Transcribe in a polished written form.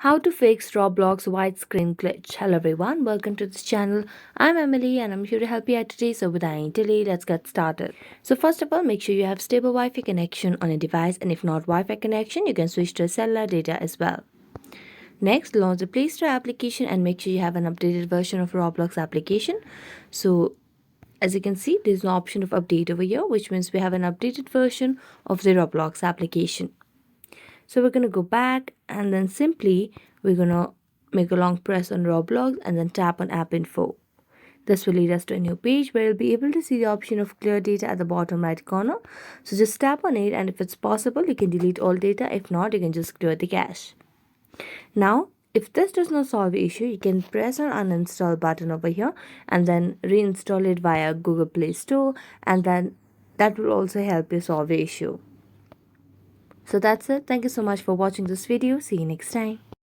How to fix Roblox widescreen glitch. Hello everyone, welcome to this channel. I'm Emily and I'm here to help you out today. So without any delay, let's get started. So first of all, make sure you have stable Wi-Fi connection on your device, and if not Wi-Fi connection, you can switch to cellular data as well. Next, launch the Play Store application and make sure you have an updated version of Roblox application. So as you can see, there's an option of update over here, which means we have an updated version of the Roblox application. So we're going to go back and then simply we're going to make a long press on Roblox and then tap on app info. This will lead us to a new page where you'll be able to see the option of clear data at the bottom right corner. So just tap on it, and if it's possible, you can delete all data. If not, you can just clear the cache. Now, if this does not solve the issue, you can press on uninstall button over here and then reinstall it via Google Play Store, and then that will also help you solve the issue. So that's it. Thank you so much for watching this video. See you next time.